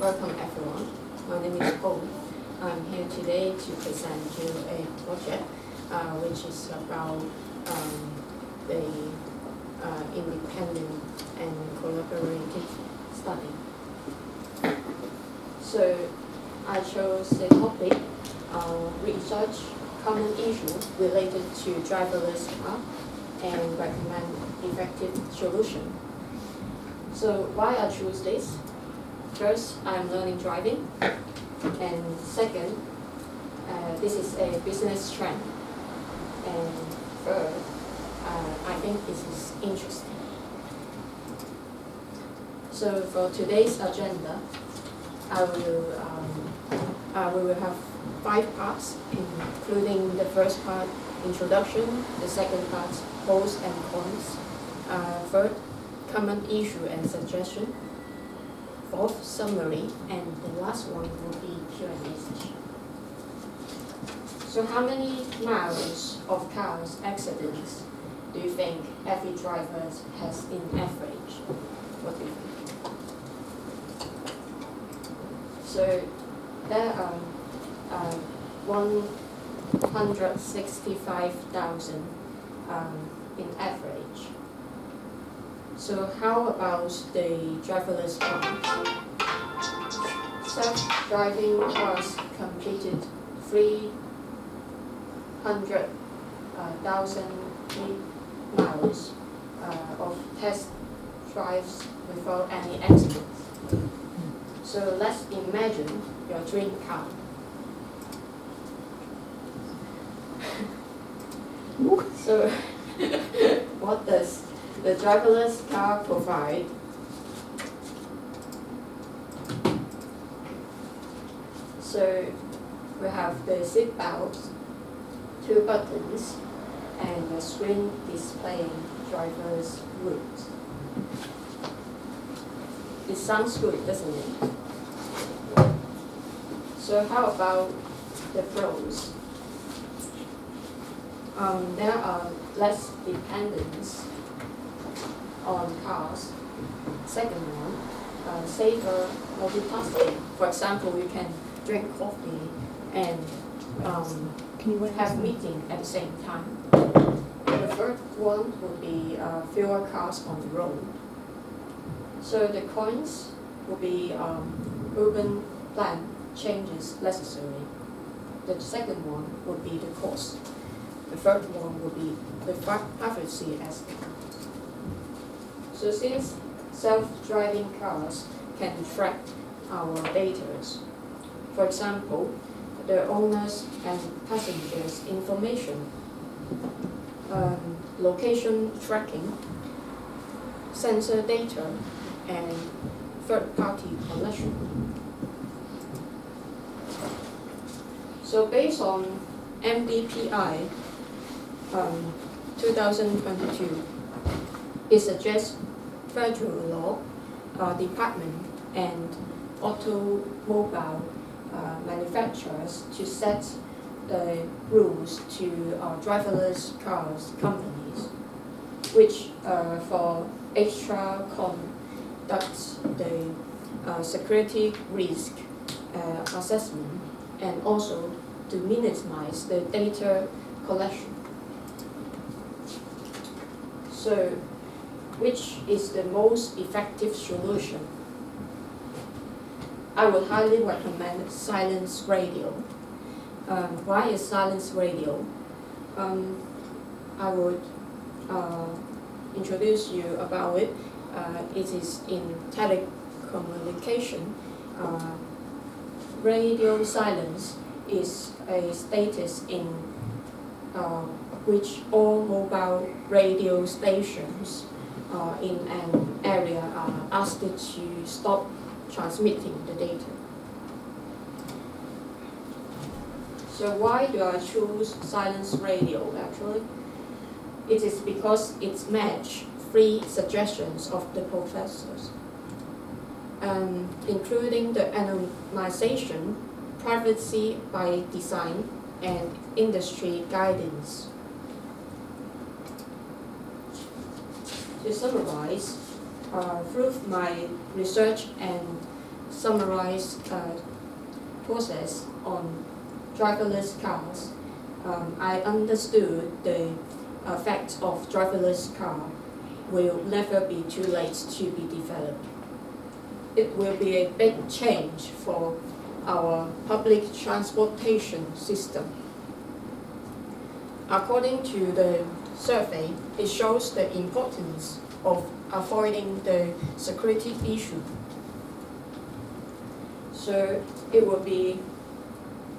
Welcome everyone. My name is Paul. I'm here today to present you a project which is about the independent and collaborative study. So I chose the topic research common issue related to driverless car and recommend effective solution. So why I choose this? First, I'm learning driving, and second, this is a business trend, and third, I think this is interesting. So for today's agenda, we will have 5 parts, including the first part, introduction, the second part, pros and cons, third, common issue and suggestion, fourth, summary, and the last one will be Q&A session. So how many miles of cars accidents do you think every driver has in average? What do you think? So there are 165,000 in average. So how about the driverless cars? Self-driving cars completed 300,000 miles of test drives without any accidents. So let's imagine your dream car. So what does the driverless car provide? So we have the seat belts, 2 buttons, and a screen displaying driver's route. It sounds good, doesn't it? So how about the pros? There are less dependence on cars. Second one, safer multitasking. For example, you can drink coffee and have meeting at the same time. The third one would be fewer cars on the road. So the cons will be urban plan changes necessary. The second one would be the cost. The third one would be the privacy aspect. So since self-driving cars can track our data, for example, the owners and passengers' information, location tracking, sensor data, and third-party collection. So based on MDPI 2022, it suggests federal law department and automobile manufacturers to set the rules to driverless cars companies, which for extra conducts the security risk assessment and also to minimize the data collection. So, which is the most effective solution? I would highly recommend silence radio. Why is silence radio? I would introduce you about it. It is in telecommunication. Radio silence is a status in which all mobile radio stations in an area are asked to stop transmitting the data. So why do I choose silence radio actually? It is because it matches 3 suggestions of the professors, including the anonymization, privacy by design, and industry guidance. To summarize, through my research and summarize process on driverless cars, I understood the fact of driverless car will never be too late to be developed. It will be a big change for our public transportation system. According to the survey, it shows the importance of avoiding the security issue. So it will be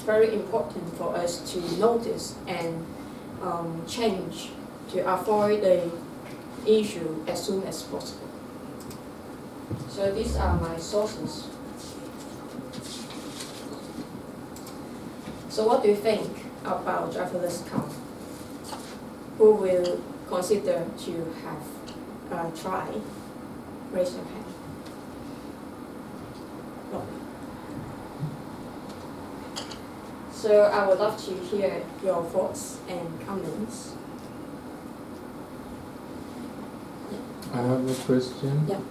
very important for us to notice and change to avoid the issue as soon as possible. So these are my sources. So what do you think about driverless car? Who will consider to have tried? Raise your hand. No. So I would love to hear your thoughts and comments. I have a question. Yeah.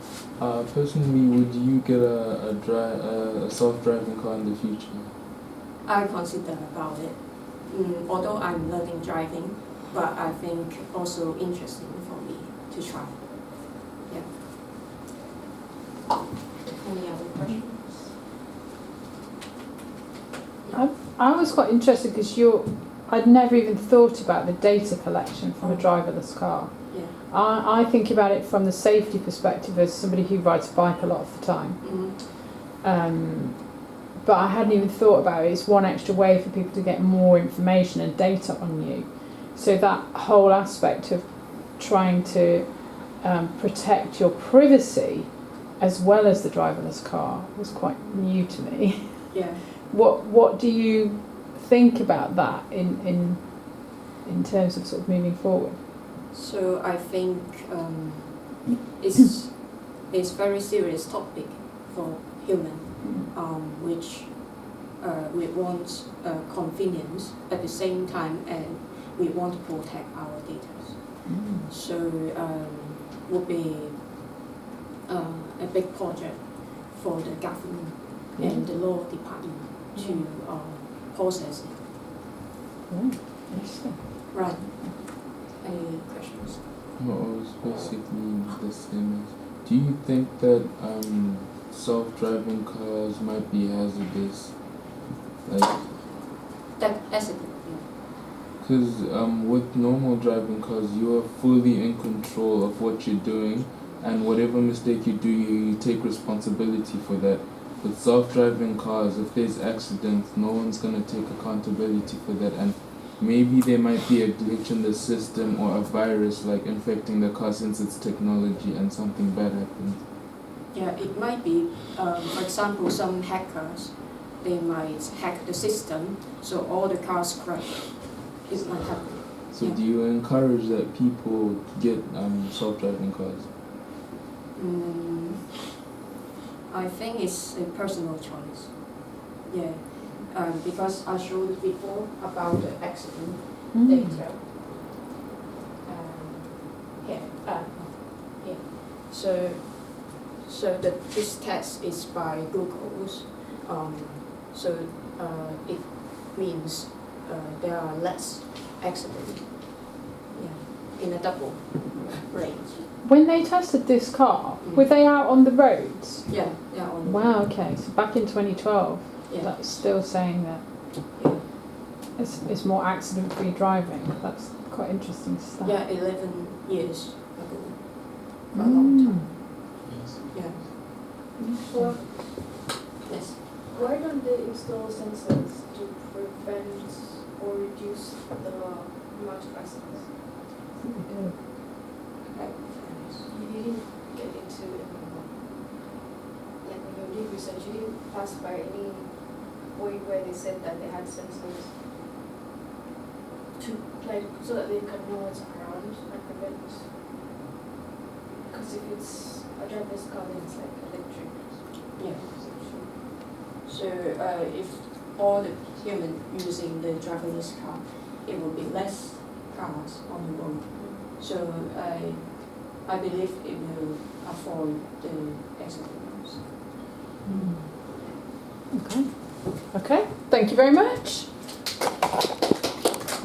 Personally, would you get a self-driving car in the future? I consider about it. Although I'm learning driving, but I think also interesting for me to try. Yeah. Any other questions? I was quite interested because I'd never even thought about the data collection from a driverless car. Yeah. I think about it from the safety perspective as somebody who rides a bike a lot of the time. Mm-hmm. But I hadn't even thought about it. It's one extra way for people to get more information and data on you. So that whole aspect of trying to protect your privacy as well as the driverless car was quite new to me. Yeah. What do you think about that in terms of sort of moving forward? So I think it's very serious topic for human, which we want convenience at the same time, and we want to protect our data. So would be a big project for the government and the law department to process it. Interesting. Right. Any questions? No, it's basically the same as. Do you think that self-driving cars might be hazardous? Like, That's it. because with normal driving cars, you are fully in control of what you're doing, and whatever mistake you do, you take responsibility for that. With self-driving cars, if there's accidents, no one's gonna take accountability for that, and maybe there might be a glitch in the system or a virus like infecting the car since it's technology and something bad happens. Yeah, it might be. For example, some hackers, they might hack the system, so all the cars crash. It might happen. So Yeah. do you encourage that people get self-driving cars? I think it's a personal choice. Yeah, because I showed before about the accident data. Here. So this test is by Google's. It means there are less accidents. Yeah, in a double range. When they tested this car, were they out on the roads? Yeah, yeah. Wow, okay. So back in 2012, Yeah. that's still saying that Yeah. it's more accident-free driving. That's quite interesting stuff. Yeah, 11 years ago. For a long time. Yeah. Well, Yes. why don't they install sensors to prevent or reduce the amount of accidents? You didn't get into like when you did research, you didn't pass by any point where they said that they had sensors to like so that they can know what's around and prevent. Because if it's a driverless car, then it's like electric. Yeah. So if all the human using the driverless car, it will be less cars on the road. So I believe it will avoid the accidents. Okay, thank you very much.